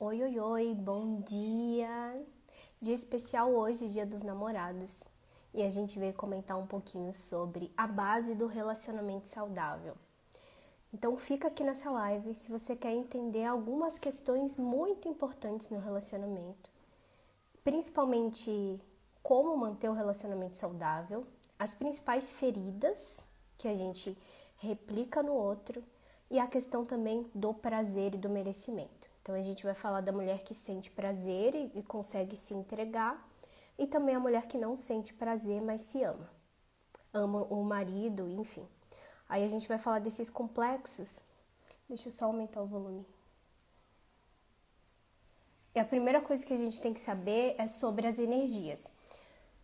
Oi, oi, oi, bom dia! Dia especial hoje, Dia dos Namorados. E a gente veio comentar um pouquinho sobre a base do relacionamento saudável. Então fica aqui nessa live se você quer entender algumas questões muito importantes no relacionamento. Principalmente como manter o relacionamento saudável, as principais feridas que a gente replica no outro e a questão também do prazer e do merecimento. Então a gente vai falar da mulher que sente prazer e consegue se entregar e também a mulher que não sente prazer, mas se ama. Ama o marido, enfim. Aí a gente vai falar desses complexos. Deixa eu só aumentar o volume. E a primeira coisa que a gente tem que saber é sobre as energias.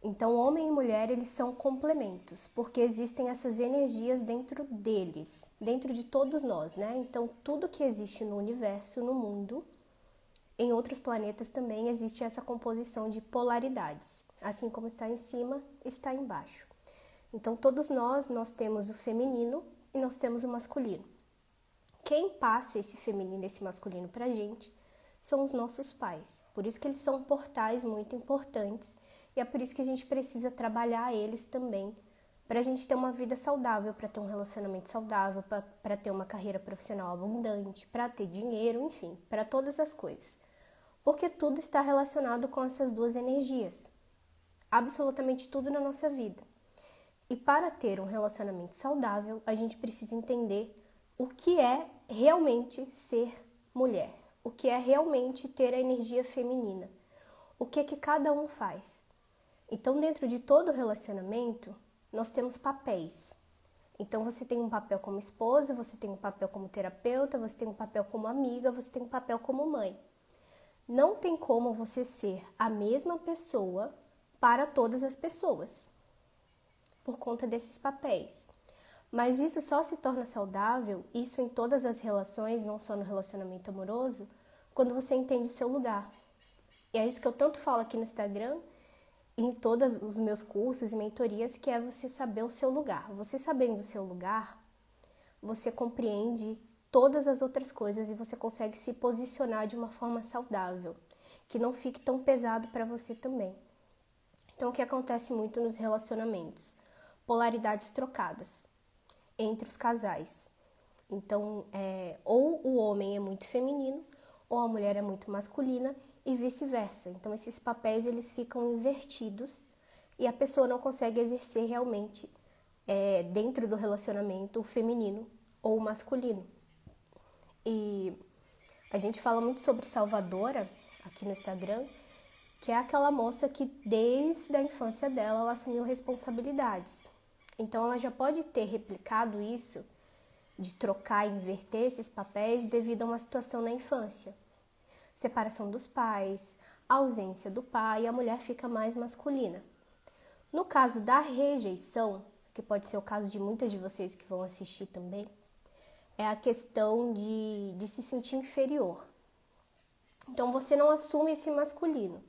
Então, homem e mulher, eles são complementos, porque existem essas energias dentro deles, dentro de todos nós, né? Então, tudo que existe no universo, no mundo, em outros planetas também existe essa composição de polaridades. Assim como está em cima, está embaixo. Então, todos nós temos o feminino e nós temos o masculino. Quem passa esse feminino e esse masculino pra gente são os nossos pais. Por isso que eles são portais muito importantes e é por isso que a gente precisa trabalhar eles também para a gente ter uma vida saudável, para ter um relacionamento saudável, para ter uma carreira profissional abundante, para ter dinheiro, enfim, para todas as coisas. Porque tudo está relacionado com essas duas energias. Absolutamente tudo na nossa vida. E para ter um relacionamento saudável, a gente precisa entender o que é realmente ser mulher. O que é realmente ter a energia feminina. O que é que cada um faz. Então, dentro de todo relacionamento, nós temos papéis. Então, você tem um papel como esposa, você tem um papel como terapeuta, você tem um papel como amiga, você tem um papel como mãe. Não tem como você ser a mesma pessoa para todas as pessoas, por conta desses papéis. Mas isso só se torna saudável, isso em todas as relações, não só no relacionamento amoroso, quando você entende o seu lugar. E é isso que eu tanto falo aqui no Instagram, em todos os meus cursos e mentorias, que é você saber o seu lugar. Você sabendo o seu lugar, você compreende todas as outras coisas e você consegue se posicionar de uma forma saudável, que não fique tão pesado para você também. Então, o que acontece muito nos relacionamentos? Polaridades trocadas entre os casais. Então, ou o homem é muito feminino, ou a mulher é muito masculina, e vice-versa. Então, esses papéis eles ficam invertidos e a pessoa não consegue exercer realmente, dentro do relacionamento, o feminino ou o masculino. E a gente fala muito sobre Salvadora aqui no Instagram, que é aquela moça que desde a infância dela ela assumiu responsabilidades. Então, ela já pode ter replicado isso, de trocar e inverter esses papéis devido a uma situação na infância. Separação dos pais, ausência do pai, e a mulher fica mais masculina. No caso da rejeição, que pode ser o caso de muitas de vocês que vão assistir também, é a questão de se sentir inferior. Então, você não assume esse masculino,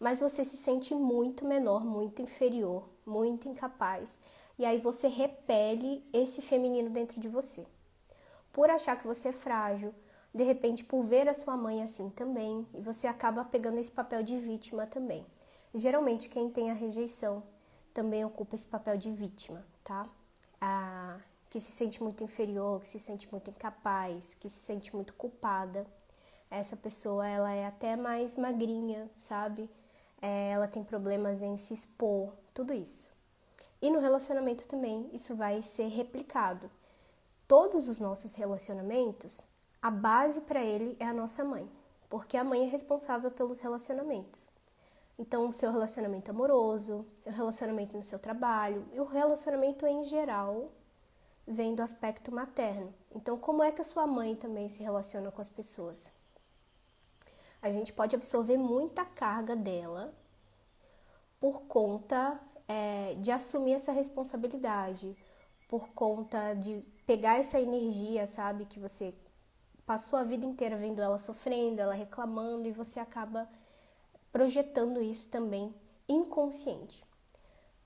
mas você se sente muito menor, muito inferior, muito incapaz. E aí você repele esse feminino dentro de você. Por achar que você é frágil, de repente por ver a sua mãe assim também, e você acaba pegando esse papel de vítima também. Geralmente quem tem a rejeição também ocupa esse papel de vítima, tá? Que se sente muito inferior, que se sente muito incapaz, que se sente muito culpada. Essa pessoa, ela é até mais magrinha, sabe? Ela tem problemas em se expor, tudo isso. E no relacionamento também, isso vai ser replicado. Todos os nossos relacionamentos, a base para ele é a nossa mãe, porque a mãe é responsável pelos relacionamentos. Então, o seu relacionamento amoroso, o relacionamento no seu trabalho e o relacionamento em geral vem do aspecto materno. Então, como é que a sua mãe também se relaciona com as pessoas? A gente pode absorver muita carga dela por conta de assumir essa responsabilidade, por conta de pegar essa energia, sabe, que você passou a vida inteira vendo ela sofrendo, ela reclamando, e você acaba projetando isso também inconsciente.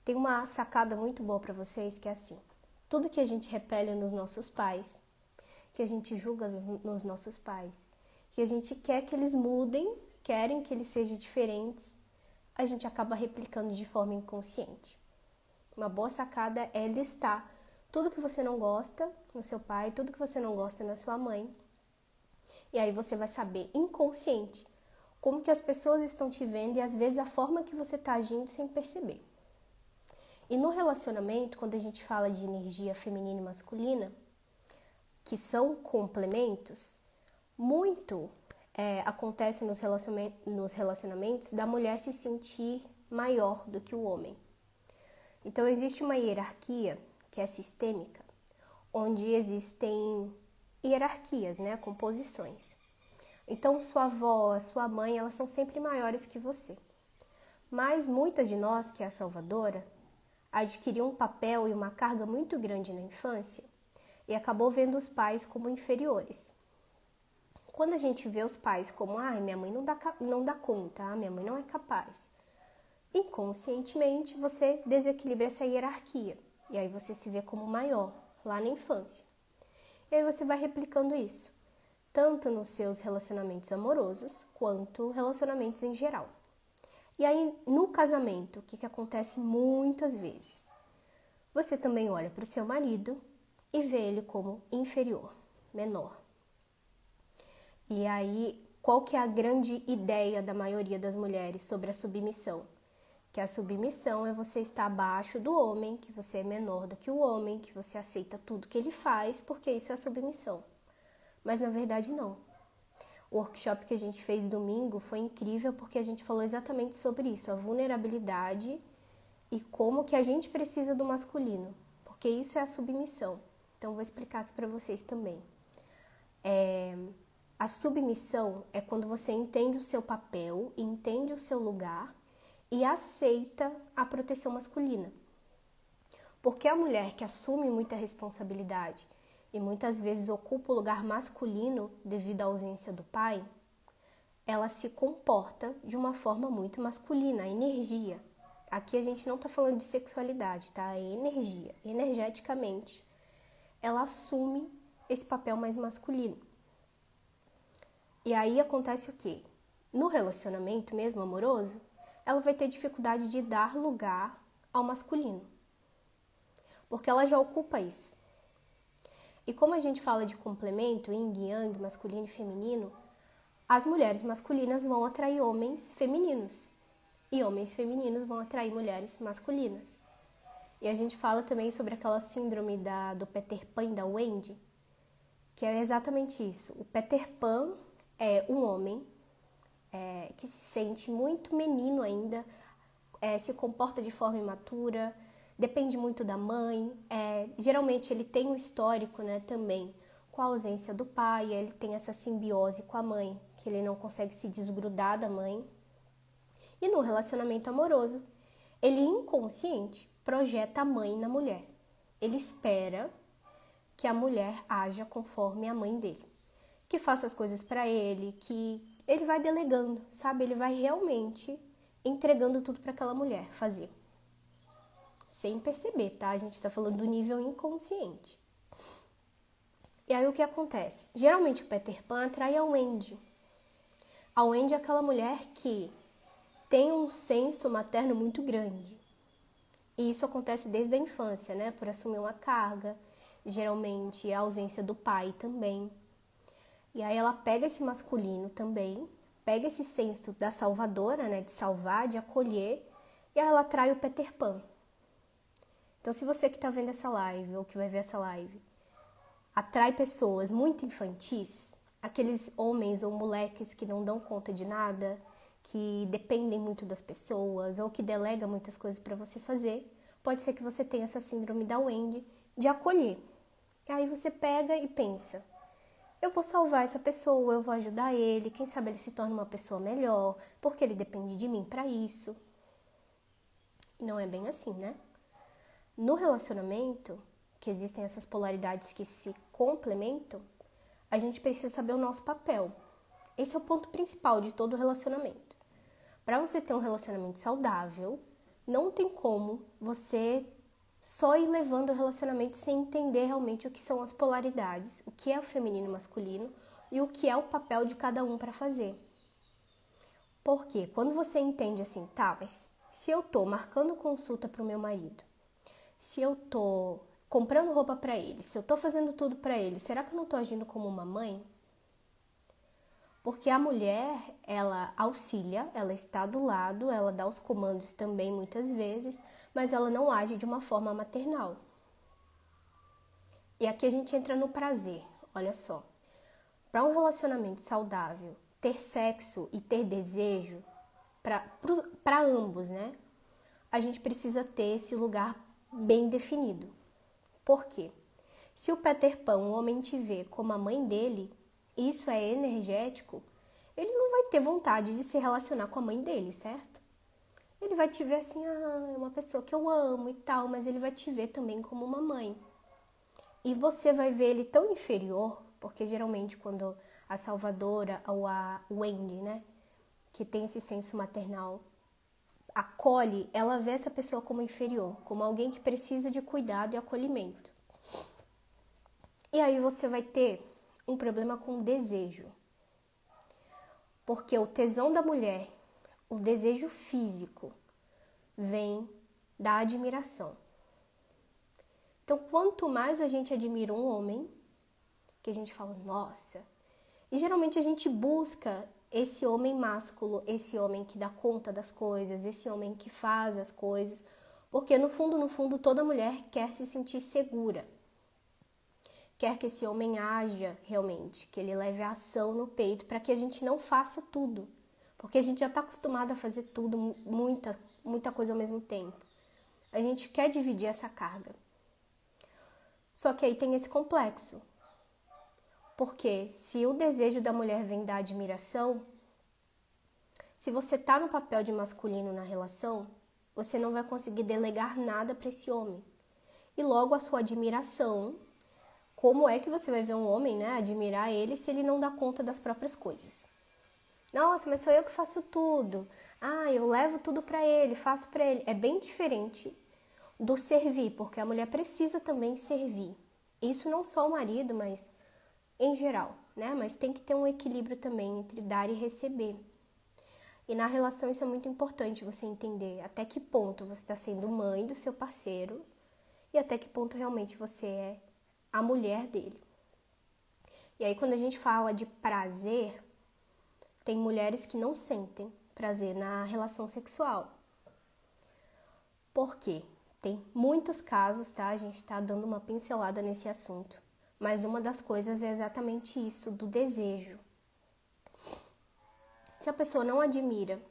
Tem uma sacada muito boa para vocês que é assim: tudo que a gente repele nos nossos pais, que a gente julga nos nossos pais, que a gente quer que eles mudem, querem que eles sejam diferentes, a gente acaba replicando de forma inconsciente. Uma boa sacada é listar tudo que você não gosta no seu pai, tudo que você não gosta na sua mãe. E aí você vai saber, inconsciente, como que as pessoas estão te vendo e às vezes a forma que você está agindo sem perceber. E no relacionamento, quando a gente fala de energia feminina e masculina, que são complementos, muito acontece nos relacionamentos da mulher se sentir maior do que o homem. Então existe uma hierarquia que é sistêmica, onde existem hierarquias, né, composições. Então sua avó, sua mãe, elas são sempre maiores que você. Mas muitas de nós, que é a salvadora, adquiriu um papel e uma carga muito grande na infância e acabou vendo os pais como inferiores. Quando a gente vê os pais como, minha mãe não dá conta, minha mãe não é capaz, inconscientemente você desequilibra essa hierarquia e aí você se vê como maior lá na infância. E aí você vai replicando isso, tanto nos seus relacionamentos amorosos quanto relacionamentos em geral. E aí, no casamento, o que acontece muitas vezes? Você também olha para o seu marido e vê ele como inferior, menor. E aí, qual que é a grande ideia da maioria das mulheres sobre a submissão? Que a submissão é você estar abaixo do homem, que você é menor do que o homem, que você aceita tudo que ele faz, porque isso é a submissão. Mas na verdade não. O workshop que a gente fez domingo foi incrível porque a gente falou exatamente sobre isso, a vulnerabilidade e como que a gente precisa do masculino, porque isso é a submissão. Então, vou explicar aqui para vocês também. A submissão é quando você entende o seu papel, entende o seu lugar e aceita a proteção masculina. Porque a mulher que assume muita responsabilidade e muitas vezes ocupa o lugar masculino devido à ausência do pai, ela se comporta de uma forma muito masculina, a energia. Aqui a gente não está falando de sexualidade, tá? É energia. Energeticamente, ela assume esse papel mais masculino. E aí acontece o quê? No relacionamento mesmo amoroso, ela vai ter dificuldade de dar lugar ao masculino, porque ela já ocupa isso. E como a gente fala de complemento, yin e yang, masculino e feminino, as mulheres masculinas vão atrair homens femininos e homens femininos vão atrair mulheres masculinas. E a gente fala também sobre aquela síndrome do Peter Pan e da Wendy, que é exatamente isso. O Peter Pan é um homem que se sente muito menino ainda, se comporta de forma imatura, depende muito da mãe, geralmente ele tem um histórico, né, também com a ausência do pai, ele tem essa simbiose com a mãe, que ele não consegue se desgrudar da mãe. E no relacionamento amoroso, ele inconsciente projeta a mãe na mulher. Ele espera que a mulher haja conforme a mãe dele, que faça as coisas para ele, que ele vai delegando, sabe? Ele vai realmente entregando tudo para aquela mulher fazer. Sem perceber, tá? A gente está falando do nível inconsciente. E aí o que acontece? Geralmente o Peter Pan atrai a Wendy. A Wendy é aquela mulher que tem um senso materno muito grande. E isso acontece desde a infância, né? Por assumir uma carga, geralmente a ausência do pai também. E aí ela pega esse masculino também, pega esse senso da salvadora, né? De salvar, de acolher, e aí ela atrai o Peter Pan. Então, se você que está vendo essa live, ou que vai ver essa live, atrai pessoas muito infantis, aqueles homens ou moleques que não dão conta de nada, que dependem muito das pessoas, ou que delegam muitas coisas para você fazer, pode ser que você tenha essa síndrome da Wendy de acolher. E aí você pega e pensa, eu vou salvar essa pessoa, eu vou ajudar ele, quem sabe ele se torna uma pessoa melhor, porque ele depende de mim para isso. Não é bem assim, né? No relacionamento, que existem essas polaridades que se complementam, a gente precisa saber o nosso papel. Esse é o ponto principal de todo relacionamento. Para você ter um relacionamento saudável, não tem como você só ir levando o relacionamento sem entender realmente o que são as polaridades, o que é o feminino e o masculino, e o que é o papel de cada um para fazer. Porque quando você entende assim, tá, mas se eu tô marcando consulta pro meu marido, se eu tô comprando roupa para ele, se eu tô fazendo tudo para ele, será que eu não tô agindo como uma mãe? Porque a mulher, ela auxilia, ela está do lado, ela dá os comandos também muitas vezes, mas ela não age de uma forma maternal. E aqui a gente entra no prazer, olha só. Para um relacionamento saudável, ter sexo e ter desejo, para ambos, né? A gente precisa ter esse lugar bem definido. Por quê? Se o Peter Pan, o homem, te vê como a mãe dele, isso é energético, ele não vai ter vontade de se relacionar com a mãe dele, certo? Ele vai te ver assim, é uma pessoa que eu amo e tal, mas ele vai te ver também como uma mãe. E você vai ver ele tão inferior, porque geralmente quando a Salvadora ou a Wendy, né, que tem esse senso maternal, acolhe, ela vê essa pessoa como inferior, como alguém que precisa de cuidado e acolhimento. E aí você vai ter um problema com o desejo. Porque o tesão da mulher, o desejo físico, vem da admiração. Então, quanto mais a gente admira um homem, que a gente fala, nossa, e geralmente a gente busca esse homem másculo, esse homem que dá conta das coisas, esse homem que faz as coisas, porque no fundo, toda mulher quer se sentir segura. Quer que esse homem haja realmente, que ele leve a ação no peito para que a gente não faça tudo. Porque a gente já está acostumado a fazer tudo, muita coisa ao mesmo tempo. A gente quer dividir essa carga. Só que aí tem esse complexo. Porque se o desejo da mulher vem da admiração, se você está no papel de masculino na relação, você não vai conseguir delegar nada para esse homem. E logo a sua admiração, como é que você vai ver um homem, né, admirar ele se ele não dá conta das próprias coisas? Nossa, mas sou eu que faço tudo. Ah, eu levo tudo para ele, faço para ele. É bem diferente do servir, porque a mulher precisa também servir. Isso não só o marido, mas em geral, né? Mas tem que ter um equilíbrio também entre dar e receber. E na relação isso é muito importante, você entender até que ponto você está sendo mãe do seu parceiro e até que ponto realmente você é a mulher dele. E aí quando a gente fala de prazer, tem mulheres que não sentem prazer na relação sexual. Por quê? Tem muitos casos, tá? A gente tá dando uma pincelada nesse assunto. Mas uma das coisas é exatamente isso, do desejo. Se a pessoa não admira,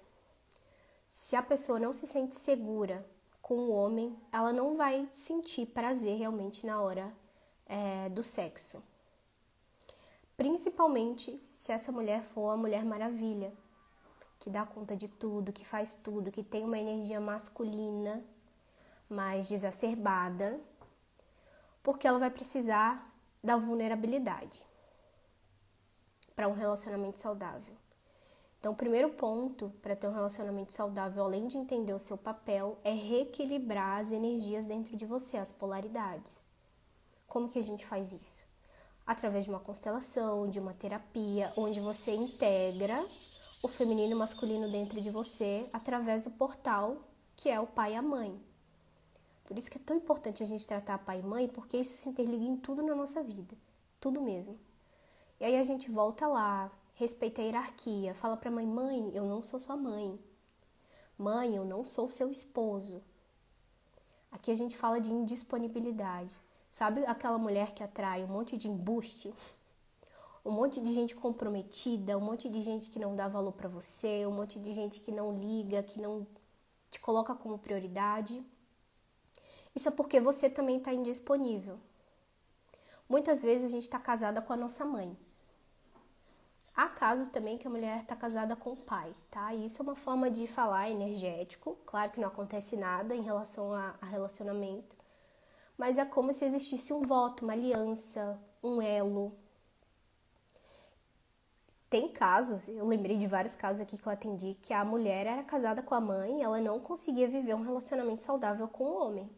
se a pessoa não se sente segura com o homem, ela não vai sentir prazer realmente na hora do sexo. Principalmente se essa mulher for a Mulher Maravilha, que dá conta de tudo, que faz tudo, que tem uma energia masculina mais exacerbada, porque ela vai precisar da vulnerabilidade para um relacionamento saudável. Então, o primeiro ponto para ter um relacionamento saudável, além de entender o seu papel, é reequilibrar as energias dentro de você, as polaridades. Como que a gente faz isso? Através de uma constelação, de uma terapia, onde você integra o feminino e o masculino dentro de você através do portal que é o pai e a mãe. Por isso que é tão importante a gente tratar pai e mãe, porque isso se interliga em tudo na nossa vida, tudo mesmo. E aí a gente volta lá, respeita a hierarquia, fala pra mãe, mãe, eu não sou sua mãe. Mãe, eu não sou seu esposo. Aqui a gente fala de indisponibilidade. Sabe aquela mulher que atrai um monte de embuste? Um monte de gente comprometida, um monte de gente que não dá valor pra você, um monte de gente que não liga, que não te coloca como prioridade. Isso é porque você também está indisponível. Muitas vezes a gente está casada com a nossa mãe. Há casos também que a mulher está casada com o pai, tá? E isso é uma forma de falar energético. Claro que não acontece nada em relação a relacionamento. Mas é como se existisse um voto, uma aliança, um elo. Tem casos, eu lembrei de vários casos aqui que eu atendi, que a mulher era casada com a mãe e ela não conseguia viver um relacionamento saudável com o homem.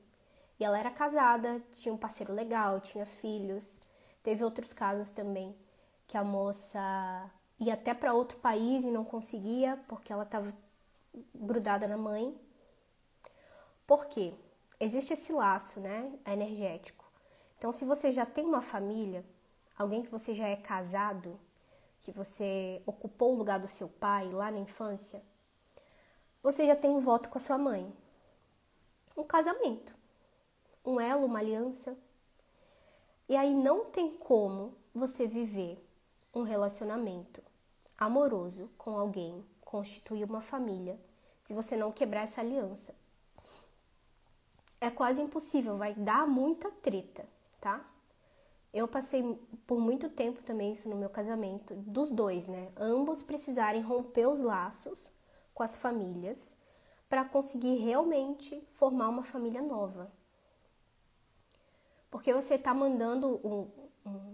E ela era casada, tinha um parceiro legal, tinha filhos. Teve outros casos também que a moça ia até para outro país e não conseguia porque ela estava grudada na mãe. Por quê? Existe esse laço, né, energético. Então, se você já tem uma família, alguém que você já é casado, que você ocupou o lugar do seu pai lá na infância, você já tem um voto com a sua mãe. Um casamento, um elo, uma aliança. E aí não tem como você viver um relacionamento amoroso com alguém, constituir uma família, se você não quebrar essa aliança. É quase impossível, vai dar muita treta, tá? Eu passei por muito tempo também isso no meu casamento, dos dois, né? Ambos precisarem romper os laços com as famílias para conseguir realmente formar uma família nova. Porque você tá mandando um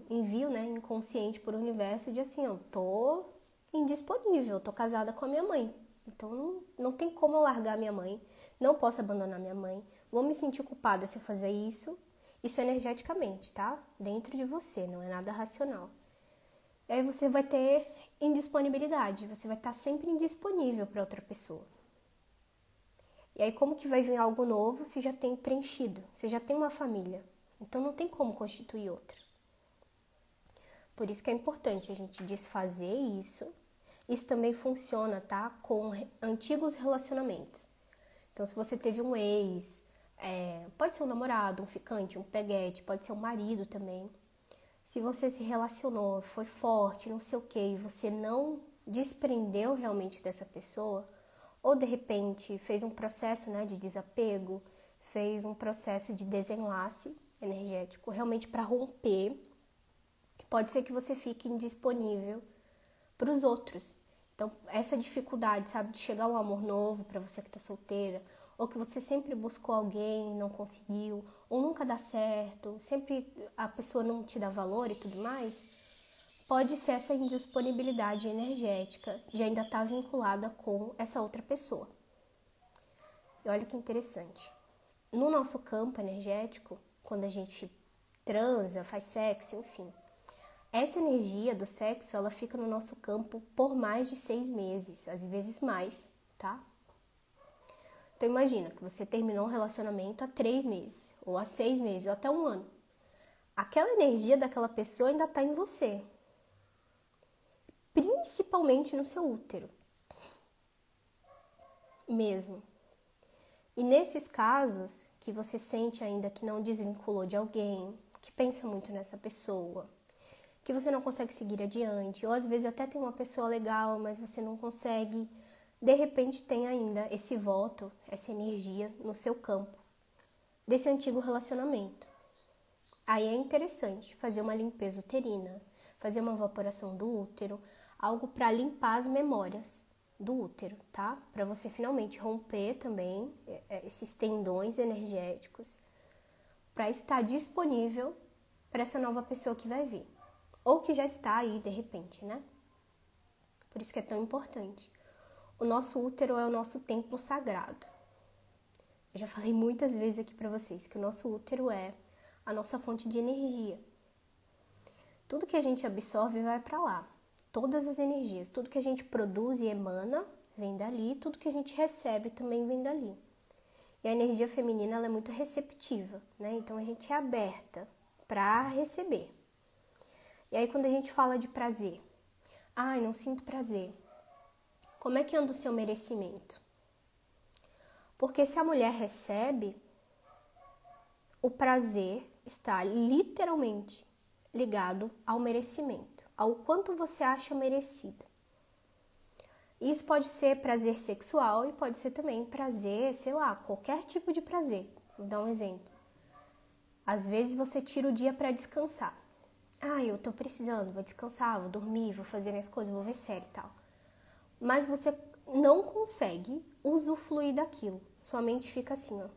envio, né, inconsciente por universo de assim, eu tô indisponível, tô casada com a minha mãe. Então não tem como eu largar minha mãe, não posso abandonar minha mãe, vou me sentir culpada se eu fazer isso. Isso energeticamente, tá? Dentro de você, não é nada racional. E aí você vai ter indisponibilidade, você vai estar sempre indisponível para outra pessoa. E aí como que vai vir algo novo se já tem preenchido, se já tem uma família? Então não tem como constituir outra. Por isso que é importante a gente desfazer isso. Isso também funciona, tá? Com antigos relacionamentos. Então se você teve um ex, pode ser um namorado, um ficante, um peguete, pode ser um marido também. Se você se relacionou, foi forte, não sei o que, e você não desprendeu realmente dessa pessoa, ou de repente fez um processo, né, de desapego, fez um processo de desenlace energético, realmente para romper, pode ser que você fique indisponível para os outros. Então, essa dificuldade, sabe, de chegar um amor novo para você que está solteira, ou que você sempre buscou alguém, não conseguiu, ou nunca dá certo, sempre a pessoa não te dá valor e tudo mais, pode ser essa indisponibilidade energética de ainda estar vinculada com essa outra pessoa. E olha que interessante. No nosso campo energético, quando a gente transa, faz sexo, enfim, essa energia do sexo, ela fica no nosso campo por mais de 6 meses, às vezes mais, tá? Então imagina que você terminou um relacionamento há 3 meses, ou há 6 meses, ou até 1 ano. Aquela energia daquela pessoa ainda está em você. Principalmente no seu útero. Mesmo. E nesses casos que você sente ainda que não desvinculou de alguém, que pensa muito nessa pessoa, que você não consegue seguir adiante, ou às vezes até tem uma pessoa legal, mas você não consegue, de repente tem ainda esse voto, essa energia no seu campo, desse antigo relacionamento. Aí é interessante fazer uma limpeza uterina, fazer uma evaporação do útero, algo para limpar as memórias do útero, tá? Para você finalmente romper também esses tendões energéticos, para estar disponível para essa nova pessoa que vai vir. Ou que já está aí de repente, né? Por isso que é tão importante. O nosso útero é o nosso templo sagrado. Eu já falei muitas vezes aqui para vocês que o nosso útero é a nossa fonte de energia. Tudo que a gente absorve vai para lá. Todas as energias, tudo que a gente produz e emana vem dali, tudo que a gente recebe também vem dali. E a energia feminina ela é muito receptiva, né? Então a gente é aberta para receber. E aí quando a gente fala de prazer, ai, não sinto prazer. Como é que anda o seu merecimento? Porque se a mulher recebe, o prazer está literalmente ligado ao merecimento, ao quanto você acha merecida. Isso pode ser prazer sexual e pode ser também prazer, sei lá, qualquer tipo de prazer. Vou dar um exemplo. Às vezes você tira o dia para descansar. Ah, eu tô precisando, vou descansar, vou dormir, vou fazer minhas coisas, vou ver série e tal. Mas você não consegue usufruir daquilo. Sua mente fica assim, ó.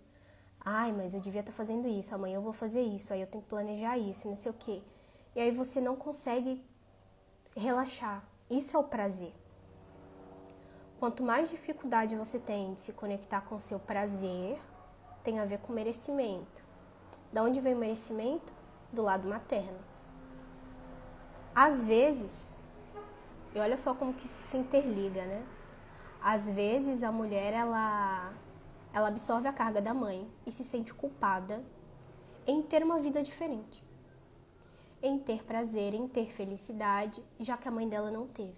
Ai, mas eu devia estar fazendo isso, amanhã eu vou fazer isso, aí eu tenho que planejar isso, não sei o quê. E aí você não consegue relaxar. Isso é o prazer. Quanto mais dificuldade você tem de se conectar com o seu prazer, tem a ver com merecimento. Da onde vem o merecimento? Do lado materno. Às vezes, e olha só como que isso se interliga, né? Às vezes a mulher, ela absorve a carga da mãe e se sente culpada em ter uma vida diferente, em ter prazer, em ter felicidade, já que a mãe dela não teve.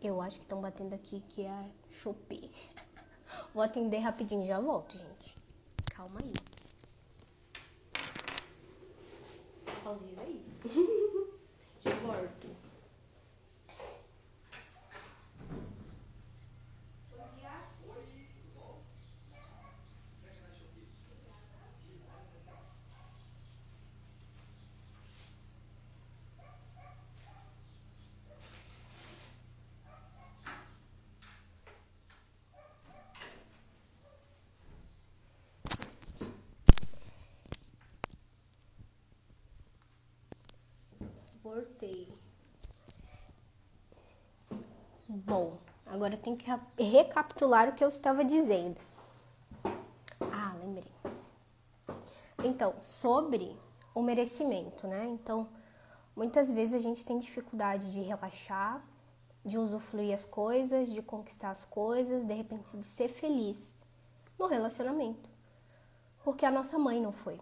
Eu acho que estão batendo aqui que é a Shopee. Vou atender rapidinho, já volto, gente. Calma aí. Ao vivo é isso. Já volto. Voltei. Bom, agora eu tenho que recapitular o que eu estava dizendo. Ah, lembrei. Então, sobre o merecimento, né? Então, muitas vezes a gente tem dificuldade de relaxar, de usufruir as coisas, de conquistar as coisas, de repente de ser feliz no relacionamento, porque a nossa mãe não foi.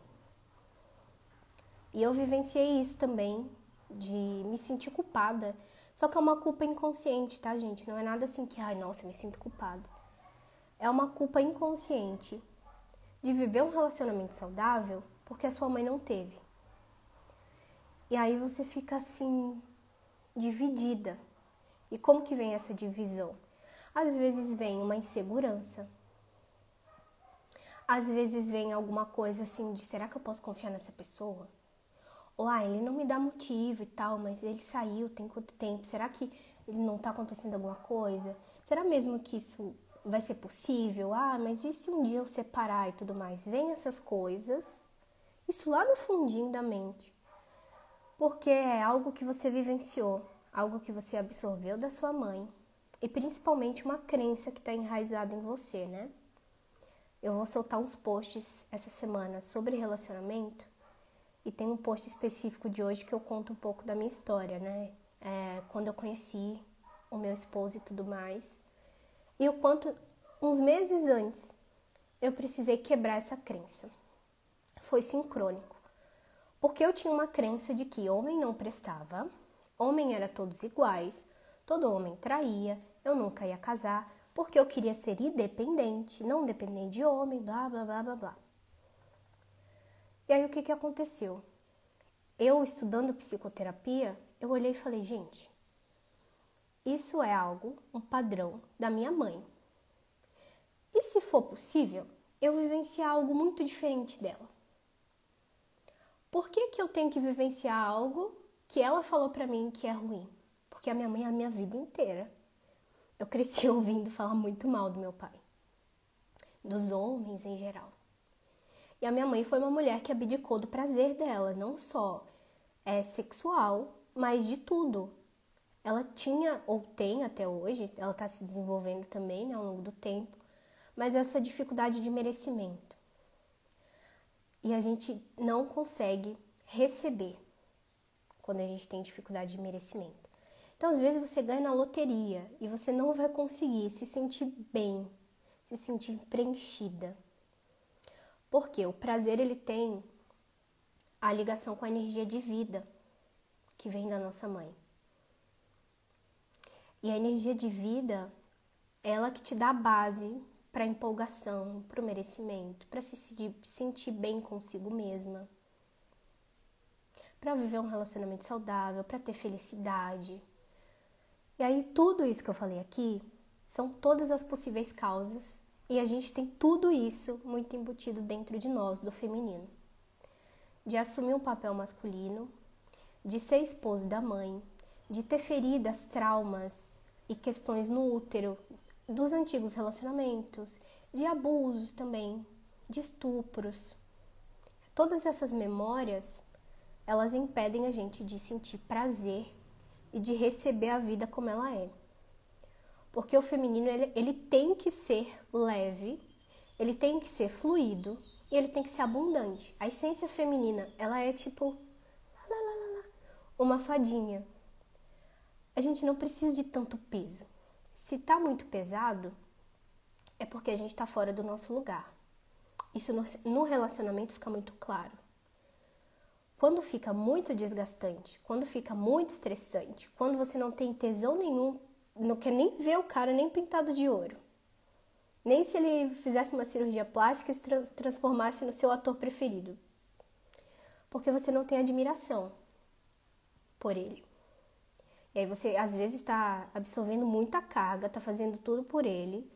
E eu vivenciei isso também, de me sentir culpada. Só que é uma culpa inconsciente, tá, gente? Não é nada assim que, ai, nossa, eu me sinto culpada. É uma culpa inconsciente de viver um relacionamento saudável porque a sua mãe não teve. E aí você fica assim, dividida. E como que vem essa divisão? Às vezes vem uma insegurança. Às vezes vem alguma coisa assim de, será que eu posso confiar nessa pessoa? Ou, ele não me dá motivo e tal, mas ele saiu tem quanto tempo? Será que ele não tá acontecendo alguma coisa? Será mesmo que isso vai ser possível? Mas e se um dia eu separar e tudo mais? Vem essas coisas, isso lá no fundinho da mente. Porque é algo que você vivenciou, algo que você absorveu da sua mãe. E principalmente uma crença que está enraizada em você, né? Eu vou soltar uns posts essa semana sobre relacionamento. E tem um post específico de hoje que eu conto um pouco da minha história, né? Quando eu conheci o meu esposo e tudo mais. E o quanto, uns meses antes, eu precisei quebrar essa crença. Foi sincrônico. Porque eu tinha uma crença de que homem não prestava, homem era todos iguais, todo homem traía, eu nunca ia casar, porque eu queria ser independente, não depender de homem, blá, blá, blá, blá, blá. E aí o que aconteceu? Eu, estudando psicoterapia, eu olhei e falei, gente, isso é algo, um padrão da minha mãe. E se for possível, eu vivenciar algo muito diferente dela? Por que eu tenho que vivenciar algo que ela falou pra mim que é ruim? Porque a minha mãe é a minha vida inteira. Eu cresci ouvindo falar muito mal do meu pai, dos homens em geral. E a minha mãe foi uma mulher que abdicou do prazer dela, não só sexual, mas de tudo. Ela tinha, ou tem até hoje, ela está se desenvolvendo também, né, ao longo do tempo, mas essa dificuldade de merecimento. E a gente não consegue receber quando a gente tem dificuldade de merecimento. Então, às vezes, você ganha na loteria e você não vai conseguir se sentir bem, se sentir preenchida. Porque o prazer, ele tem a ligação com a energia de vida que vem da nossa mãe. E a energia de vida, ela que te dá a base para a empolgação, para o merecimento, para se sentir bem consigo mesma, para viver um relacionamento saudável, para ter felicidade. E aí tudo isso que eu falei aqui são todas as possíveis causas e a gente tem tudo isso muito embutido dentro de nós, do feminino. De assumir um papel masculino, de ser esposo da mãe, de ter feridas, traumas e questões no útero dos antigos relacionamentos, de abusos também, de estupros. Todas essas memórias, elas impedem a gente de sentir prazer e de receber a vida como ela é. Porque o feminino, ele tem que ser leve, ele tem que ser fluido e ele tem que ser abundante. A essência feminina, ela é tipo, lá, uma fadinha. A gente não precisa de tanto peso. Se tá muito pesado, é porque a gente tá fora do nosso lugar. Isso no relacionamento fica muito claro. Quando fica muito desgastante, quando fica muito estressante, quando você não tem tesão nenhum, não quer nem ver o cara nem pintado de ouro, nem se ele fizesse uma cirurgia plástica e se transformasse no seu ator preferido, porque você não tem admiração por ele. E aí você às vezes está absorvendo muita carga, está fazendo tudo por ele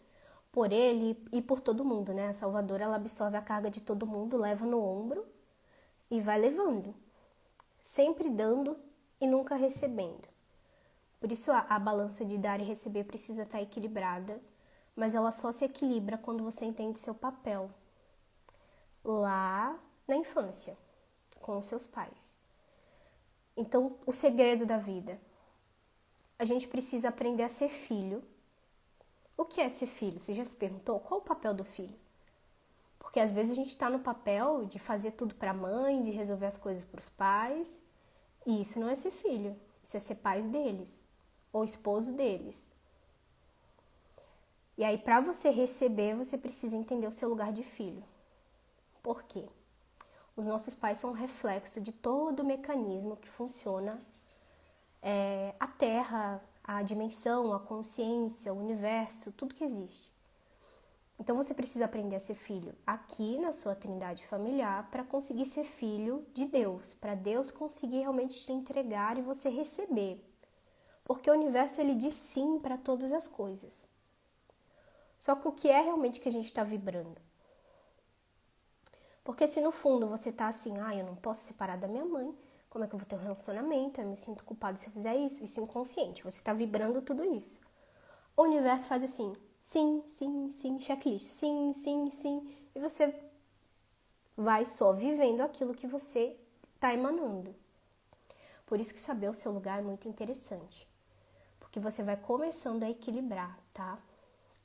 e por todo mundo, né? A Salvadora, ela absorve a carga de todo mundo, leva no ombro e vai levando, sempre dando e nunca recebendo. Por isso a balança de dar e receber precisa estar equilibrada, mas ela só se equilibra quando você entende o seu papel lá na infância, com os seus pais. Então, o segredo da vida: a gente precisa aprender a ser filho. O que é ser filho? Você já se perguntou? Qual o papel do filho? Porque às vezes a gente está no papel de fazer tudo para a mãe, de resolver as coisas para os pais, e isso não é ser filho, isso é ser pais deles, ou esposo deles. E aí, para você receber, você precisa entender o seu lugar de filho. Por quê? Os nossos pais são um reflexo de todo o mecanismo que funciona a Terra, a dimensão, a consciência, o universo, tudo que existe. Então você precisa aprender a ser filho aqui na sua trindade familiar para conseguir ser filho de Deus, para Deus conseguir realmente te entregar e você receber. Porque o universo, ele diz sim para todas as coisas. Só que o que é realmente que a gente está vibrando? Porque se no fundo você está assim, eu não posso separar da minha mãe, como é que eu vou ter um relacionamento? Eu me sinto culpado se eu fizer isso, isso é inconsciente, você está vibrando tudo isso. O universo faz assim, sim, sim, sim, checklist, sim, sim, sim, e você vai só vivendo aquilo que você está emanando. Por isso que saber o seu lugar é muito interessante, porque você vai começando a equilibrar, tá?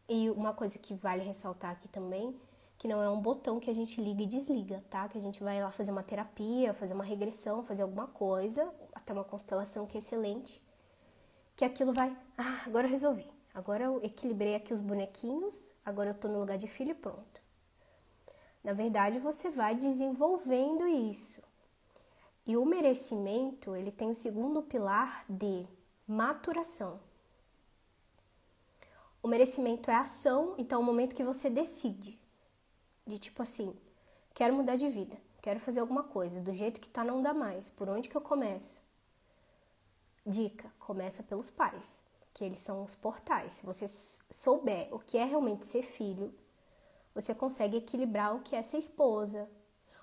E uma coisa que vale ressaltar aqui também, que não é um botão que a gente liga e desliga, tá? Que a gente vai lá fazer uma terapia, fazer uma regressão, fazer alguma coisa, até uma constelação que é excelente, que aquilo vai, agora eu resolvi. Agora eu equilibrei aqui os bonequinhos, agora eu tô no lugar de filho e pronto. Na verdade, você vai desenvolvendo isso. E o merecimento, ele tem o segundo pilar de maturação. O merecimento é ação, então é o momento que você decide. De tipo assim, quero mudar de vida, quero fazer alguma coisa, do jeito que tá não dá mais. Por onde que eu começo? Dica, começa pelos pais, que eles são os portais. Se você souber o que é realmente ser filho, você consegue equilibrar o que é ser esposa,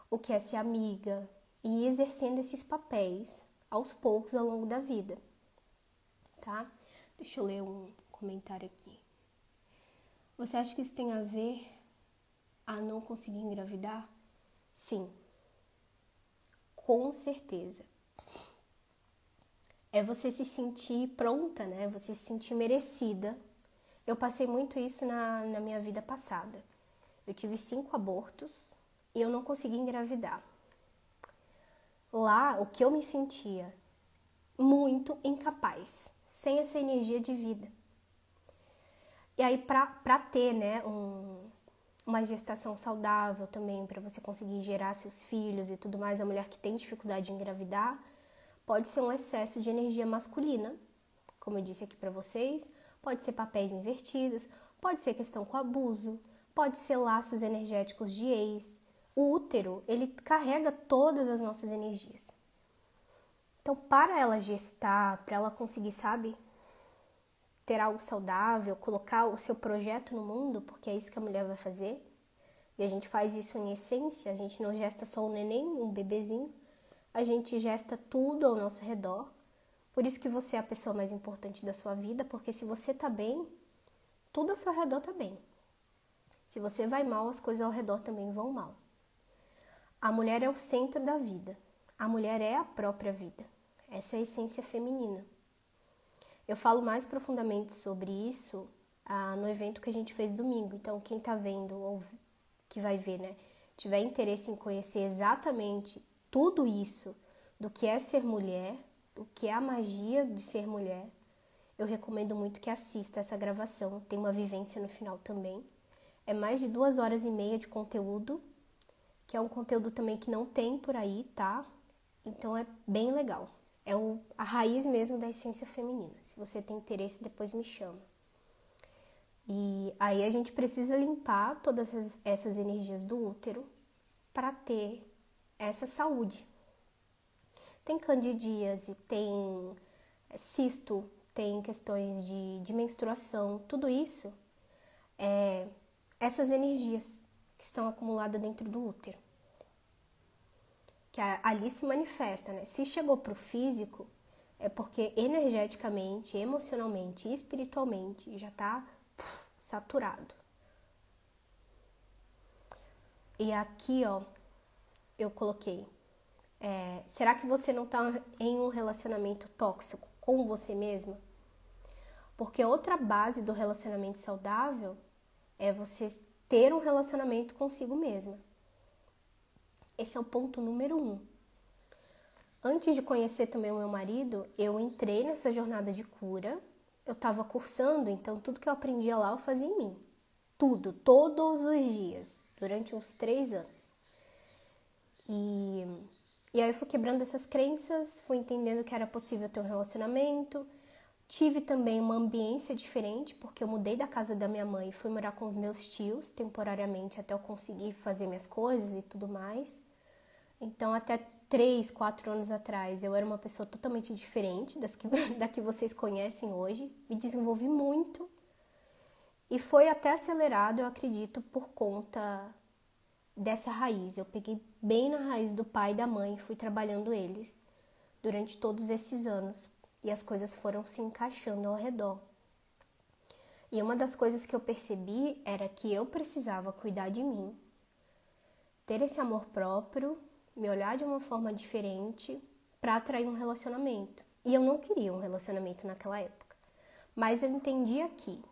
o que é ser amiga, e ir exercendo esses papéis aos poucos ao longo da vida, tá? Deixa eu ler um comentário aqui. Você acha que isso tem a ver a não conseguir engravidar? Sim, com certeza. É você se sentir pronta, né? Você se sentir merecida. Eu passei muito isso na minha vida passada. Eu tive 5 abortos e eu não consegui engravidar. Lá, o que eu me sentia? Muito incapaz, sem essa energia de vida. E aí, pra ter, né, uma gestação saudável também, para você conseguir gerar seus filhos e tudo mais, a mulher que tem dificuldade de engravidar, pode ser um excesso de energia masculina, como eu disse aqui para vocês, pode ser papéis invertidos, pode ser questão com abuso, pode ser laços energéticos de ex. O útero, ele carrega todas as nossas energias. Então, para ela gestar, para ela conseguir, sabe, ter algo saudável, colocar o seu projeto no mundo, porque é isso que a mulher vai fazer, e a gente faz isso em essência, a gente não gesta só um neném, um bebezinho, a gente gesta tudo ao nosso redor. Por isso que você é a pessoa mais importante da sua vida, porque se você tá bem, tudo ao seu redor tá bem. Se você vai mal, as coisas ao redor também vão mal. A mulher é o centro da vida. A mulher é a própria vida. Essa é a essência feminina. Eu falo mais profundamente sobre isso no evento que a gente fez domingo. Então, quem tá vendo ou que vai ver, né, tiver interesse em conhecer exatamente tudo isso do que é ser mulher, o que é a magia de ser mulher, eu recomendo muito que assista essa gravação. Tem uma vivência no final também. É mais de 2 horas e meia de conteúdo, que é um conteúdo também que não tem por aí, tá? Então é bem legal. É a raiz mesmo da essência feminina. Se você tem interesse, depois me chama. E aí a gente precisa limpar todas essas energias do útero para ter essa saúde. Tem candidíase, tem cisto, tem questões de menstruação, tudo isso é essas energias que estão acumuladas dentro do útero. Que ali se manifesta, né? Se chegou para o físico, é porque energeticamente, emocionalmente e espiritualmente já está saturado. E aqui, ó, eu coloquei, será que você não está em um relacionamento tóxico com você mesma? Porque outra base do relacionamento saudável é você ter um relacionamento consigo mesma. Esse é o ponto número 1. Antes de conhecer também o meu marido, eu entrei nessa jornada de cura. Eu estava cursando, então tudo que eu aprendia lá eu fazia em mim. Tudo, todos os dias, durante uns 3 anos. E aí eu fui quebrando essas crenças, fui entendendo que era possível ter um relacionamento. Tive também uma ambiência diferente, porque eu mudei da casa da minha mãe e fui morar com os meus tios temporariamente até eu conseguir fazer minhas coisas e tudo mais. Então, até 3, 4 anos atrás, eu era uma pessoa totalmente diferente da que vocês conhecem hoje. Me desenvolvi muito e foi até acelerado, eu acredito, por conta dessa raiz. Eu peguei bem na raiz do pai e da mãe e fui trabalhando eles durante todos esses anos. E as coisas foram se encaixando ao redor. E uma das coisas que eu percebi era que eu precisava cuidar de mim, ter esse amor próprio, me olhar de uma forma diferente para atrair um relacionamento. E eu não queria um relacionamento naquela época. Mas eu entendia que,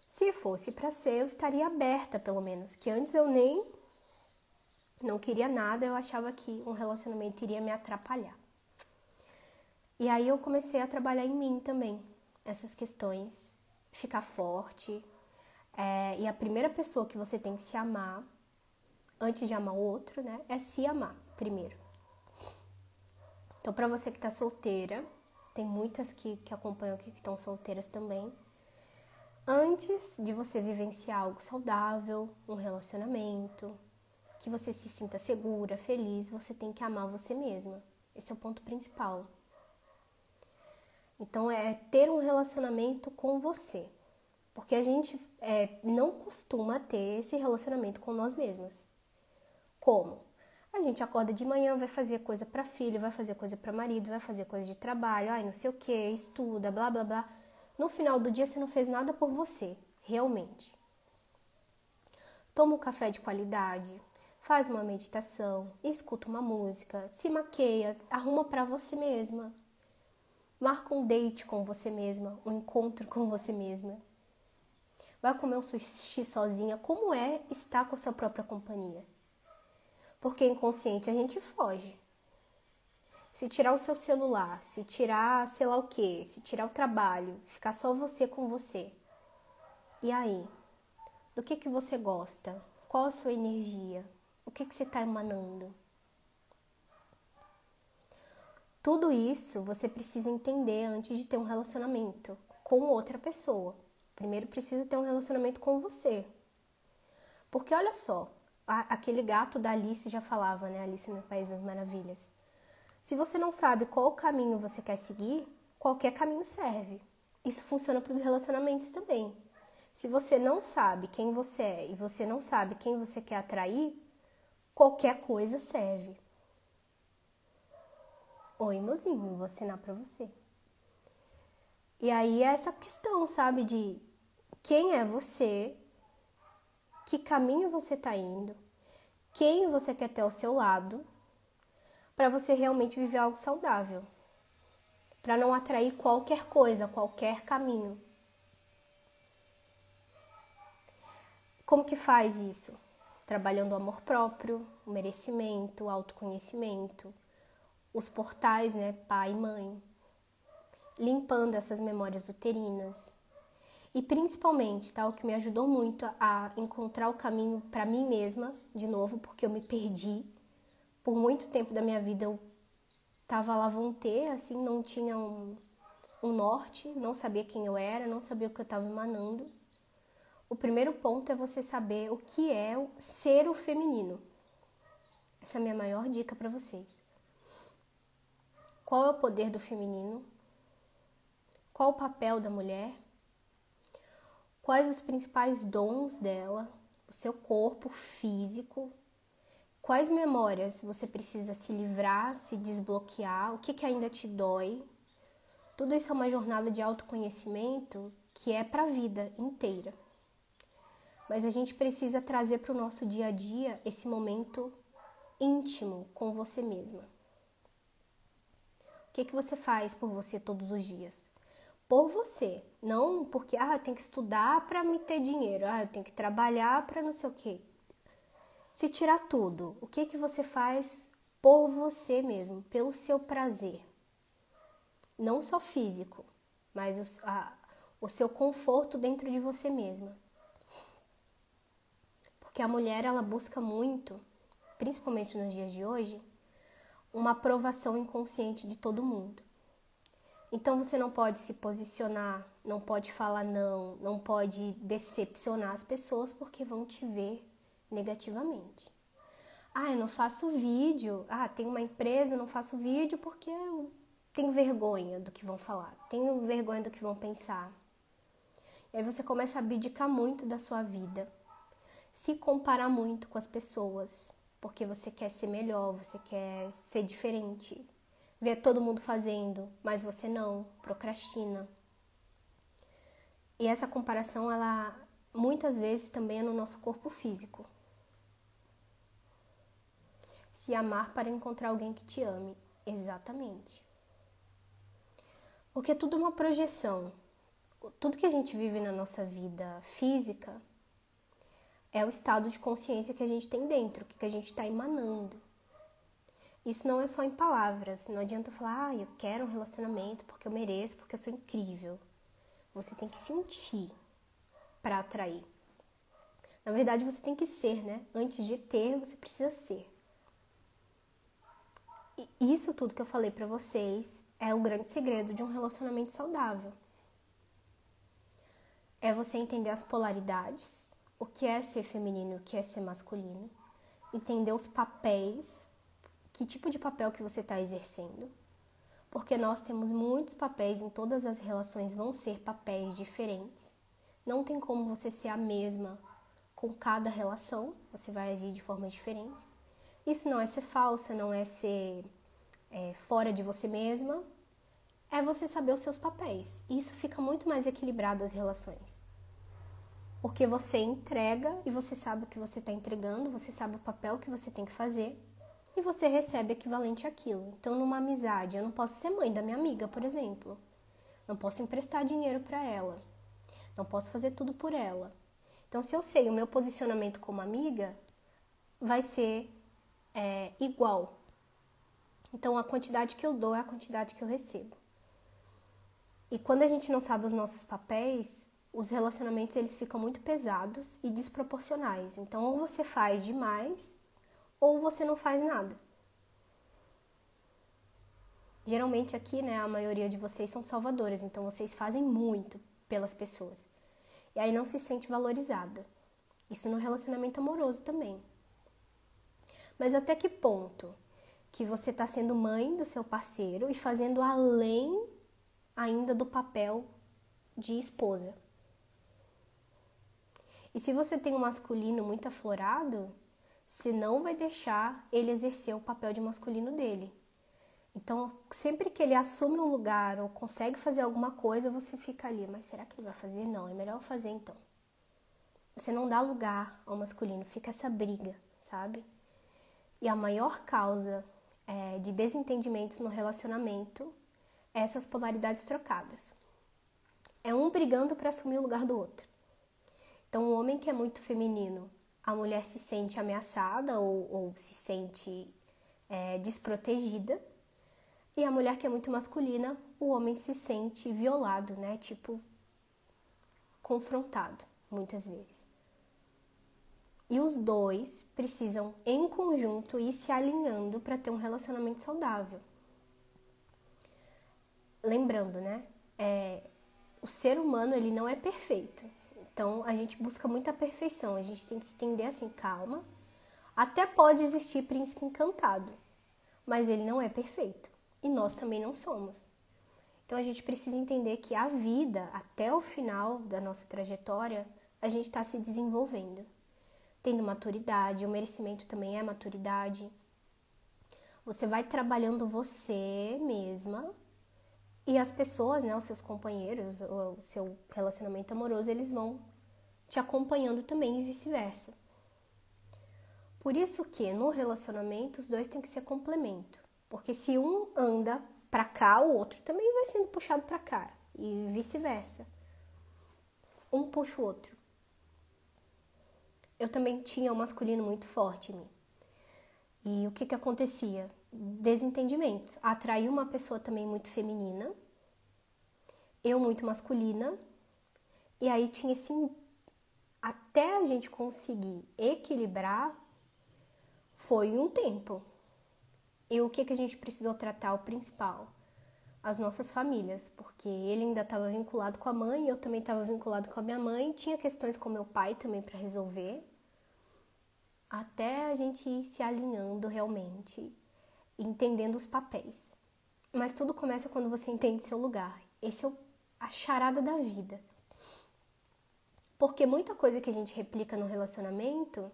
se fosse para ser, eu estaria aberta, pelo menos. Que antes eu nem não queria nada, eu achava que um relacionamento iria me atrapalhar. E aí eu comecei a trabalhar em mim também, essas questões, ficar forte. E a primeira pessoa que você tem que se amar, antes de amar o outro, né, é se amar primeiro. Então, para você que tá solteira, tem muitas que acompanham aqui que estão solteiras também. Antes de você vivenciar algo saudável, um relacionamento, que você se sinta segura, feliz, você tem que amar você mesma. Esse é o ponto principal. Então, é ter um relacionamento com você. Porque a gente não costuma ter esse relacionamento com nós mesmas. Como? A gente acorda de manhã, vai fazer coisa para filho, vai fazer coisa para marido, vai fazer coisa de trabalho, não sei o que, estuda, blá, blá, blá. No final do dia, você não fez nada por você, realmente. Toma um café de qualidade, faz uma meditação, escuta uma música, se maqueia, arruma para você mesma. Marca um date com você mesma, um encontro com você mesma. Vai comer um sushi sozinha. Como é estar com a sua própria companhia? Porque inconsciente a gente foge. Se tirar o seu celular, se tirar sei lá o quê, se tirar o trabalho, ficar só você com você. E aí? Do que você gosta? Qual a sua energia? O que você está emanando? Tudo isso você precisa entender antes de ter um relacionamento com outra pessoa. Primeiro precisa ter um relacionamento com você. Porque olha só, aquele gato da Alice já falava, né? Alice no País das Maravilhas. Se você não sabe qual caminho você quer seguir, qualquer caminho serve. Isso funciona para os relacionamentos também. Se você não sabe quem você é e você não sabe quem você quer atrair, qualquer coisa serve. Oi, mozinho, vou assinar pra você. E aí é essa questão, sabe, de quem é você, que caminho você tá indo, quem você quer ter ao seu lado, para você realmente viver algo saudável. Para não atrair qualquer coisa, qualquer caminho. Como que faz isso? Trabalhando o amor próprio, o merecimento, o autoconhecimento, os portais, né, pai e mãe, limpando essas memórias uterinas. E principalmente, tá, o que me ajudou muito a encontrar o caminho para mim mesma, de novo, porque eu me perdi. Por muito tempo da minha vida eu tava lá vão ter, assim, não tinha um norte, não sabia quem eu era, não sabia o que eu estava emanando. O primeiro ponto é você saber o que é ser o feminino. Essa é a minha maior dica para vocês. Qual é o poder do feminino? Qual o papel da mulher? Quais os principais dons dela? O seu corpo físico? Quais memórias você precisa se livrar, se desbloquear? O que ainda te dói? Tudo isso é uma jornada de autoconhecimento que é para a vida inteira. Mas a gente precisa trazer para o nosso dia a dia esse momento íntimo com você mesma. O que você faz por você todos os dias? Por você, não porque eu tenho que estudar para me ter dinheiro, eu tenho que trabalhar para não sei o quê. Se tirar tudo, o que você faz por você mesmo, pelo seu prazer? Não só físico, mas o seu conforto dentro de você mesma. Porque a mulher, ela busca muito, principalmente nos dias de hoje, uma aprovação inconsciente de todo mundo. Então você não pode se posicionar, não pode falar não, não pode decepcionar as pessoas porque vão te ver negativamente. Eu não faço vídeo. Tenho uma empresa, não faço vídeo porque eu tenho vergonha do que vão falar, tenho vergonha do que vão pensar. E aí você começa a abdicar muito da sua vida, se comparar muito com as pessoas, porque você quer ser melhor, você quer ser diferente. Ver todo mundo fazendo, mas você não, procrastina. E essa comparação, ela muitas vezes também é no nosso corpo físico. Se amar para encontrar alguém que te ame, exatamente. Porque tudo é uma projeção. Tudo que a gente vive na nossa vida física é o estado de consciência que a gente tem dentro, o que a gente está emanando. Isso não é só em palavras. Não adianta falar, eu quero um relacionamento porque eu mereço, porque eu sou incrível. Você tem que sentir para atrair. Na verdade, você tem que ser, né? Antes de ter, você precisa ser. E isso tudo que eu falei para vocês é o grande segredo de um relacionamento saudável. É você entender as polaridades, o que é ser feminino e o que é ser masculino, entender os papéis, que tipo de papel que você está exercendo, porque nós temos muitos papéis, em todas as relações vão ser papéis diferentes. Não tem como você ser a mesma com cada relação, você vai agir de formas diferentes. Isso não é ser falsa, não é ser fora de você mesma, é você saber os seus papéis. E isso fica muito mais equilibrado as relações. Porque você entrega e você sabe o que você está entregando, você sabe o papel que você tem que fazer e você recebe equivalente àquilo. Então, numa amizade, eu não posso ser mãe da minha amiga, por exemplo. Não posso emprestar dinheiro para ela. Não posso fazer tudo por ela. Então, se eu sei o meu posicionamento como amiga, vai ser igual. Então, a quantidade que eu dou é a quantidade que eu recebo. E quando a gente não sabe os nossos papéis, os relacionamentos eles ficam muito pesados e desproporcionais. Então, ou você faz demais, ou você não faz nada. Geralmente aqui, né, a maioria de vocês são salvadoras, então vocês fazem muito pelas pessoas. E aí não se sente valorizada. Isso no relacionamento amoroso também. Mas até que ponto que você está sendo mãe do seu parceiro e fazendo além ainda do papel de esposa? E se você tem um masculino muito aflorado, você não vai deixar ele exercer o papel de masculino dele. Então, sempre que ele assume um lugar ou consegue fazer alguma coisa, você fica ali, mas será que ele vai fazer? Não, é melhor eu fazer então. Você não dá lugar ao masculino, fica essa briga, sabe? E a maior causa de desentendimentos no relacionamento é essas polaridades trocadas. É um brigando para assumir o lugar do outro. Então, o homem que é muito feminino, a mulher se sente ameaçada ou se sente desprotegida. E a mulher que é muito masculina, o homem se sente violado, né? Tipo, confrontado, muitas vezes. E os dois precisam, em conjunto, ir se alinhando para ter um relacionamento saudável. Lembrando, né? O ser humano, ele não é perfeito. Então, a gente busca muita perfeição. A gente tem que entender assim, calma. Até pode existir príncipe encantado, mas ele não é perfeito. E nós também não somos. Então, a gente precisa entender que a vida, até o final da nossa trajetória, a gente está se desenvolvendo. Tendo maturidade, o merecimento também é maturidade. Você vai trabalhando você mesma e as pessoas, né, os seus companheiros, o seu relacionamento amoroso, eles vão te acompanhando também e vice-versa. Por isso que no relacionamento os dois têm que ser complemento. Porque se um anda pra cá, o outro também vai sendo puxado pra cá. E vice-versa. Um puxa o outro. Eu também tinha um masculino muito forte em mim. E o que acontecia? Desentendimentos. Atraí uma pessoa também muito feminina. Eu muito masculina. E aí tinha assim... Até a gente conseguir equilibrar, foi um tempo. E o que a gente precisou tratar? O principal, as nossas famílias, porque ele ainda estava vinculado com a mãe, eu também estava vinculado com a minha mãe, tinha questões com meu pai também para resolver, até a gente ir se alinhando realmente, entendendo os papéis. Mas tudo começa quando você entende seu lugar. Esse é a charada da vida. Porque muita coisa que a gente replica no relacionamento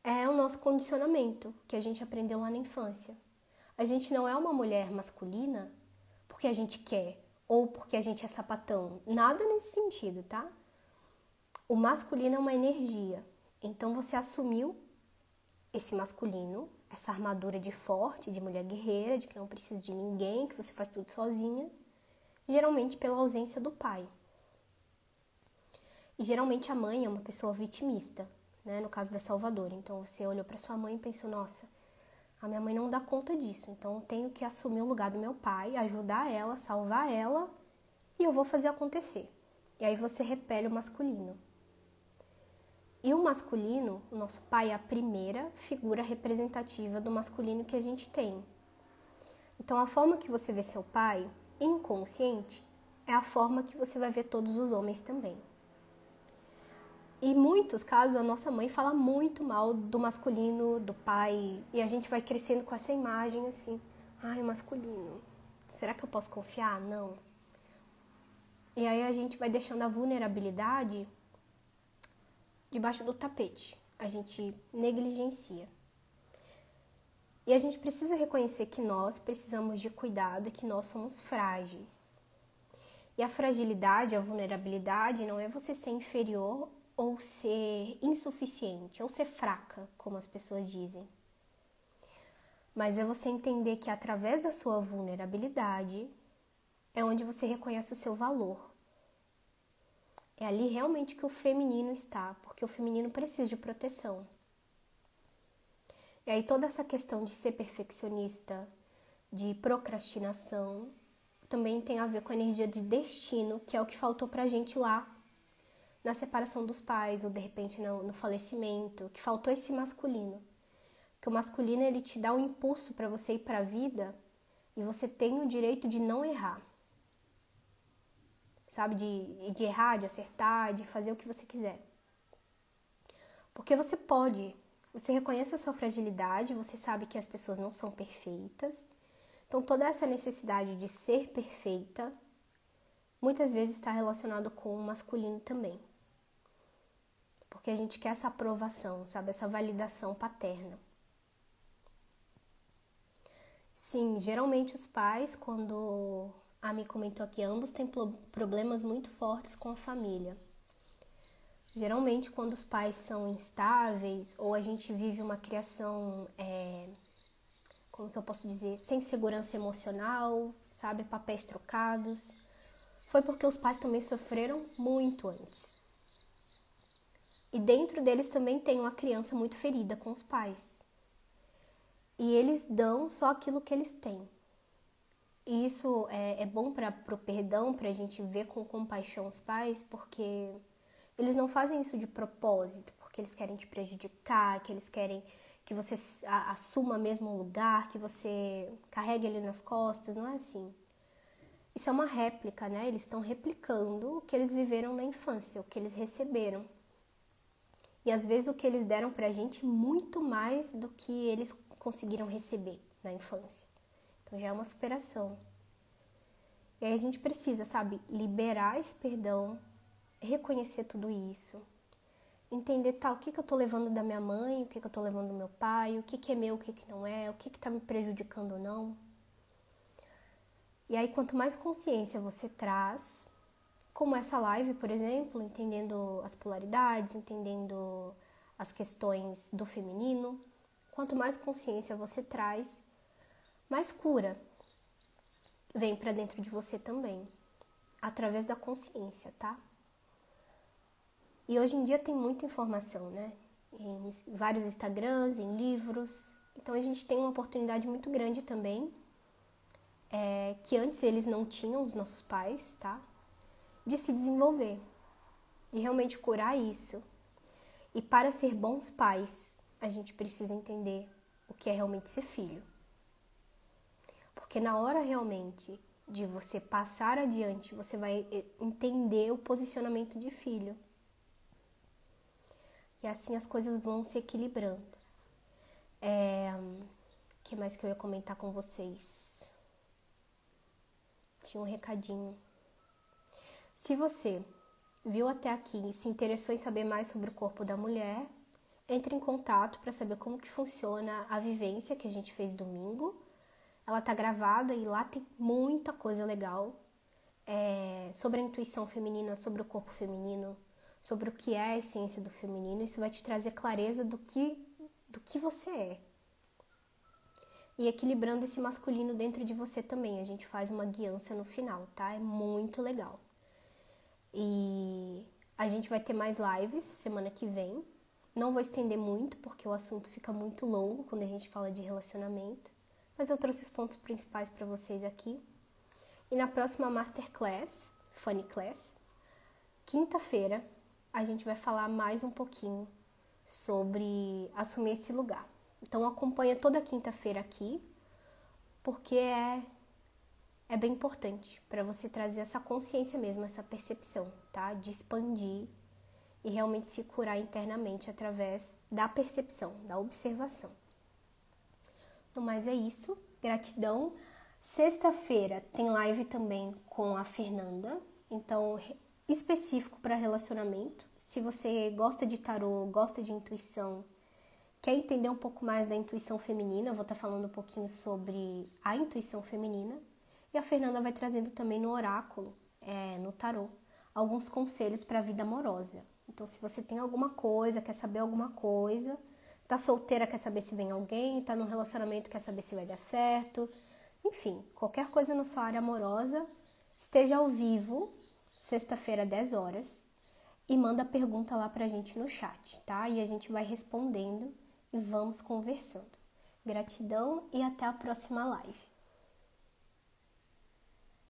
é o nosso condicionamento, que a gente aprendeu lá na infância. A gente não é uma mulher masculina porque a gente quer ou porque a gente é sapatão. Nada nesse sentido, tá? O masculino é uma energia. Então você assumiu esse masculino, essa armadura de forte, de mulher guerreira, de que não precisa de ninguém, que você faz tudo sozinha, geralmente pela ausência do pai. E geralmente a mãe é uma pessoa vitimista, né? No caso da Salvadora. Então você olhou para sua mãe e pensou, nossa, a minha mãe não dá conta disso, então eu tenho que assumir o lugar do meu pai, ajudar ela, salvar ela e eu vou fazer acontecer. E aí você repele o masculino. E o masculino, o nosso pai é a primeira figura representativa do masculino que a gente tem. Então a forma que você vê seu pai, inconsciente, é a forma que você vai ver todos os homens também. E em muitos casos, a nossa mãe fala muito mal do masculino, do pai, e a gente vai crescendo com essa imagem assim, ai, masculino, será que eu posso confiar? Não. E aí a gente vai deixando a vulnerabilidade debaixo do tapete, a gente negligencia. E a gente precisa reconhecer que nós precisamos de cuidado e que nós somos frágeis. E a fragilidade, a vulnerabilidade, não é você ser inferior ou ser insuficiente, ou ser fraca, como as pessoas dizem. Mas é você entender que através da sua vulnerabilidade é onde você reconhece o seu valor. É ali realmente que o feminino está, porque o feminino precisa de proteção. E aí toda essa questão de ser perfeccionista, de procrastinação, também tem a ver com a energia de destino, que é o que faltou pra gente lá na separação dos pais, ou de repente no falecimento, que faltou esse masculino. Que o masculino, ele te dá um impulso para você ir para a vida e você tem o direito de não errar. Sabe? De errar, de acertar, de fazer o que você quiser. Porque você pode, você reconhece a sua fragilidade, você sabe que as pessoas não são perfeitas. Então toda essa necessidade de ser perfeita, muitas vezes está relacionado com o masculino também. Porque a gente quer essa aprovação, sabe? Essa validação paterna. Sim, geralmente os pais, quando a Ami comentou aqui, ambos têm problemas muito fortes com a família. Geralmente quando os pais são instáveis ou a gente vive uma criação, como que eu posso dizer, sem segurança emocional, sabe? Papéis trocados. Foi porque os pais também sofreram muito antes. E dentro deles também tem uma criança muito ferida com os pais. E eles dão só aquilo que eles têm. E isso é bom para o perdão, para a gente ver com compaixão os pais, porque eles não fazem isso de propósito, porque eles querem te prejudicar, que eles querem que você assuma mesmo o lugar, que você carregue ele nas costas, não é assim. Isso é uma réplica, né? Eles estão replicando o que eles viveram na infância, o que eles receberam. E às vezes o que eles deram pra gente é muito mais do que eles conseguiram receber na infância. Então já é uma superação. E aí a gente precisa, sabe, liberar esse perdão, reconhecer tudo isso, entender o que eu tô levando da minha mãe, o que eu tô levando do meu pai, o que é meu, o que não é, o que tá me prejudicando ou não. E aí quanto mais consciência você traz, como essa live, por exemplo, entendendo as polaridades, entendendo as questões do feminino, quanto mais consciência você traz, mais cura vem para dentro de você também, através da consciência, tá? E hoje em dia tem muita informação, né? Em vários Instagrams, em livros. Então a gente tem uma oportunidade muito grande também, que antes eles não tinham, os nossos pais, tá? De se desenvolver, de realmente curar isso. E para ser bons pais, a gente precisa entender o que é realmente ser filho. Porque na hora realmente de você passar adiante, você vai entender o posicionamento de filho. E assim as coisas vão se equilibrando. O que mais que eu ia comentar com vocês? Tinha um recadinho. Se você viu até aqui e se interessou em saber mais sobre o corpo da mulher, entre em contato para saber como que funciona a vivência que a gente fez domingo. Ela tá gravada e lá tem muita coisa legal sobre a intuição feminina, sobre o corpo feminino, sobre o que é a essência do feminino. Isso vai te trazer clareza do que você é. E equilibrando esse masculino dentro de você também. A gente faz uma guiança no final, tá? É muito legal. E a gente vai ter mais lives semana que vem. Não vou estender muito, porque o assunto fica muito longo quando a gente fala de relacionamento. Mas eu trouxe os pontos principais para vocês aqui. E na próxima Masterclass, Funny Class, quinta-feira, a gente vai falar mais um pouquinho sobre assumir esse lugar. Então acompanha toda quinta-feira aqui, porque é bem importante para você trazer essa consciência mesmo, essa percepção, tá? De expandir e realmente se curar internamente através da percepção, da observação. No mais é isso, gratidão. Sexta-feira tem live também com a Fernanda, então específico para relacionamento. Se você gosta de tarô, gosta de intuição, quer entender um pouco mais da intuição feminina, eu vou estar falando um pouquinho sobre a intuição feminina. E a Fernanda vai trazendo também no oráculo, no tarô, alguns conselhos para a vida amorosa. Então, se você tem alguma coisa, quer saber alguma coisa, tá solteira, quer saber se vem alguém, tá num relacionamento, quer saber se vai dar certo, enfim, qualquer coisa na sua área amorosa, esteja ao vivo, sexta-feira, 10 horas, e manda pergunta lá pra gente no chat, tá? E a gente vai respondendo e vamos conversando. Gratidão e até a próxima live.